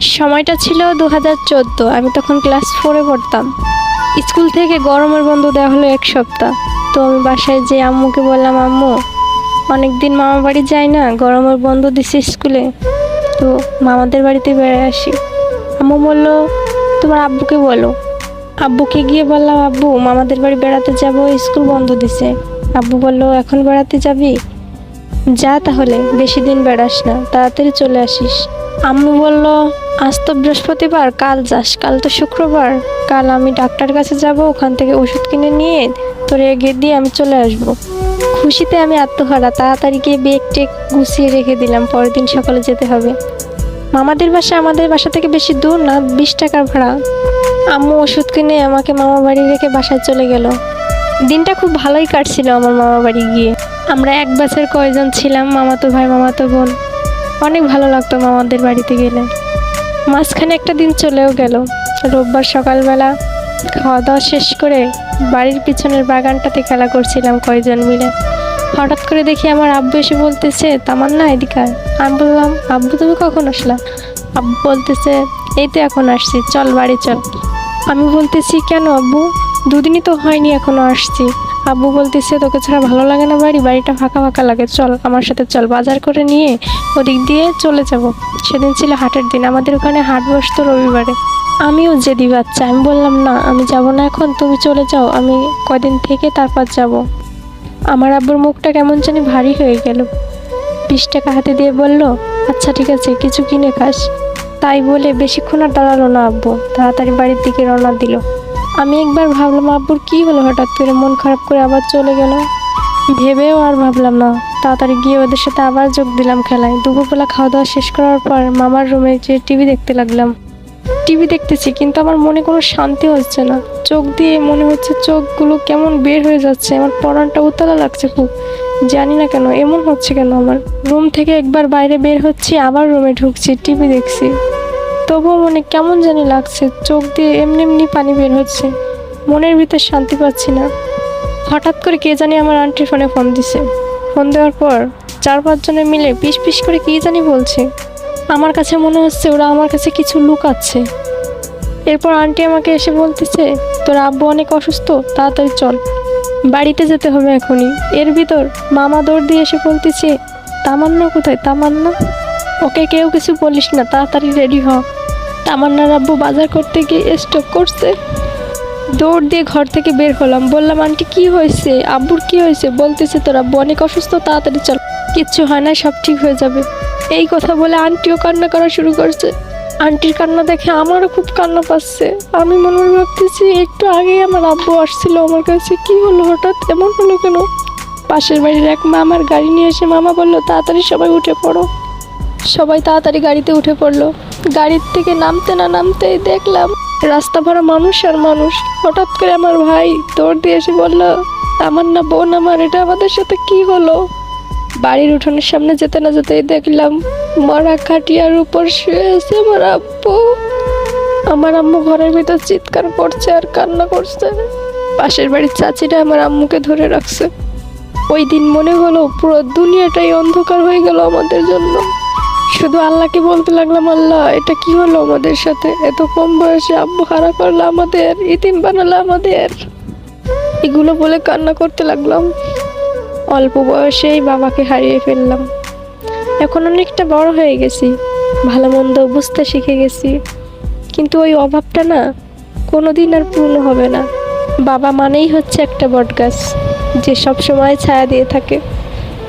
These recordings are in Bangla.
সময়টা ছিল 2014। আমি তখন ক্লাস 4-এ পড়তাম। স্কুল থেকে গরমের বন্ধ দেওয়া হলো 1 সপ্তাহ। তো আমি বাসায় যেয়ে আম্মুকে বললাম, আম্মু অনেকদিন মামা বাড়ি যাই না, গরমের বন্ধ দিছে স্কুলে, তো মামাদের বাড়িতে বেড়ে আসি। আম্মু বললো তোমার আব্বুকে বলো। আব্বুকে গিয়ে বললাম, আব্বু মামাদের বাড়ি বেড়াতে যাব, স্কুল বন্ধ দিছে। আব্বু বললো এখন বেড়াতে যাবি? যা তাহলে, বেশি দিন বেড়াস না, তাড়াতাড়ি চলে আসিস। আম্মু বলল আজ তো বৃহস্পতিবার, কাল যাস, কাল তো শুক্রবার, কাল আমি ডাক্তার কাছে যাব, ওখান থেকে ওষুধ কিনে নিয়ে তোর এগিয়ে দিয়ে আমি চলে আসব। খুশিতে আমি আত্মহারা, তাড়াতাড়ি গিয়ে ব্যাগ টেক গুছিয়ে রেখে দিলাম, পরের দিন সকালে যেতে হবে। মামাদের বাসা আমাদের বাসা থেকে বেশি দূর না, 20 টাকার ভাড়া। আম্মু ওষুধ কিনে আমাকে মামা বাড়ি রেখে বাসায় চলে গেল। দিনটা খুব ভালোই কাটছিল আমার মামা বাড়ি গিয়ে। আমরা এক ব্যাচের কয়জন ছিলাম, মামাতো ভাই মামাতো বোন। অনেক ভালো লাগতো মামাদের বাড়িতে গেলে। মাঝখানে একটা দিন চলেও গেল। রোববার সকালবেলা খাওয়া দাওয়া শেষ করে বাড়ির পিছনের বাগানটাতে খেলা করছিলাম কয়জন মিলে। হঠাৎ করে দেখি আমার আব্বু এসে বলতেছে, তামান্না এদিকে আয়। আমি বললাম, আব্বু তুমি কখন আসলা? আব্বু বলতেছে, এই তো এখন আসছি, চল বাড়ি চল। আমি বলতেছি, কেন আব্বু? 2 দিনই তো হয়নি, এখনো আসছি। আব্বু বলতেছে, তোকে ছাড়া ভালো লাগে না, বাড়িটা ফাঁকা ফাঁকা লাগে, চল আমার সাথে চল, বাজার করে নিয়ে ওদিক দিয়ে চলে যাব। সেদিন ছিল হাটের দিন, আমাদের ওখানে হাট বসতো রবিবারে। আমিও জেদি বাচ্চা, আমি বললাম না আমি যাব না এখন, তুমি চলে যাও, আমি কদিন থেকে তারপর যাব। আমার আব্বুর মুখটা কেমন জানি ভারী হয়ে গেল। 20 টাকা হাতে দিয়ে বলল, আচ্ছা ঠিক আছে, কিছু কিনে খাস। তাই বলে বেশিক্ষণ আর দাঁড়ালো না আব্বু, তাড়াতাড়ি বাড়ির দিকে রওনা দিল। আমি একবার ভাবলাম আব্বুর কি হলো, হঠাৎ করে মন খারাপ করে আবার চলে গেল। ভেবেও আর ভাবলাম না, তাড়াতাড়ি গিয়ে ওদের সাথে আবার যোগ দিলাম খেলায়। দুপুরবেলা খাওয়া দাওয়া শেষ করার পর মামার রুমে যেয়ে টিভি দেখতে লাগলাম। টিভি দেখতেছি কিন্তু আমার মনে কোনো শান্তি হচ্ছে না। চোখ দিয়ে মনে হচ্ছে চোখগুলো কেমন বের হয়ে যাচ্ছে, আমার পরানটা উতলা লাগছে খুব। জানি না কেন এমন হচ্ছে কেন। আমার রুম থেকে একবার বাইরে বের হচ্ছি, আবার রুমে ঢুকছি, টিভি দেখছি, তবুও মনে কেমন জানি লাগছে, চোখ দিয়ে এমনি এমনি পানি বের হচ্ছে, মনের ভিতর শান্তি পাচ্ছি না। হঠাৎ করে কে জানি আমার আন্টির ফোনে ফোন দিছে। ফোন দেওয়ার পর 4-5 জনে মিলে পিস পিস করে কী জানি বলছে। আমার কাছে মনে হচ্ছে ওরা আমার কাছে কিছু লুকাচ্ছে। এরপর আন্টি আমাকে এসে বলতেছে, তোর আব্বু অনেক অসুস্থ, তাড়াতাড়ি চল, বাড়িতে যেতে হবে এখনই। এর ভিতর মামা দৌড় দিয়ে এসে বলতেছে, তামান্না কোথায়? তামান্না, ওকে কেউ কিছু বলিস না, তাড়াতাড়ি রেডি হ, তামান্নার আব্বু বাজার করতে গিয়ে স্ট্রোক করছে। দৌড় দিয়ে ঘর থেকে বের হলাম। বললাম, আন্টি কি হয়েছে? আব্বুর কি হয়েছে? বলতেছে, তোর আব্বু অনেক অসুস্থ, তাড়াতাড়ি চল, কিচ্ছু হয় না, সব ঠিক হয়ে যাবে। এই কথা বলে আন্টিও কান্না করা শুরু করছে। আন্টির কান্না দেখে আমারও খুব কান্না পাচ্ছে। আমি মনে মনে ভাবতেছি, একটু আগেই আমার আব্বু আসছিল আমার কাছে, কি হলো, হঠাৎ এমন হলো কেন? পাশের বাড়ির এক মামার গাড়ি নিয়ে এসে মামা বললো, তাড়াতাড়ি সবাই উঠে পড়ো। সবাই তাড়াতাড়ি গাড়িতে উঠে পড়লো। গাড়ির থেকে নামতে না নামতেই দেখলাম রাস্তা ভরা মানুষ আর মানুষ। হঠাৎ করে আমার ভাই দৌড় দিয়ে এসে বললো, আমার না বোন, আমার এটা আমাদের সাথে কি হলো? বাড়ির উঠোনের সামনে যেতে না যেতেই দেখলাম মরা খাটিয়ার উপর শুয়ে আছে আমার আব্বু। আমার আম্মু ঘরের ভিতর চিৎকার করছে আর কান্না করছে। পাশের বাড়ির চাচিরা আমার আম্মুকে ধরে রাখছে। ওই দিন মনে হলো পুরো দুনিয়াটাই অন্ধকার হয়ে গেল আমাদের জন্য। শুধু আল্লাহকে বলতে লাগলাম, আল্লাহ এটা কি হলো আমাদের সাথে? এত কম বয়সে আব্বু হারা করলো আমাদের, ইতিম বানালো আমাদের। এগুলো বলে কান্না করতে লাগলাম। অল্প বয়সেই বাবাকে হারিয়ে ফেললাম। এখন অনেকটা বড় হয়ে গেছি, ভালো মন্দ বুঝতে শিখে গেছি, কিন্তু ওই অভাবটা না কোনোদিন আর পূর্ণ হবে না। বাবা মানেই হচ্ছে একটা বটগাছ, যে সব সময় ছায়া দিয়ে থাকে।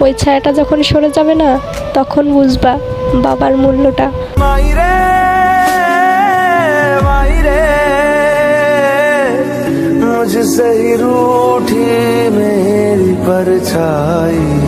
ওই ছায়াটা যখন সরে যাবে না, তখন বুঝবা বাবার মূল্যটা। मुझसे ही रूठी मेरी परछाई।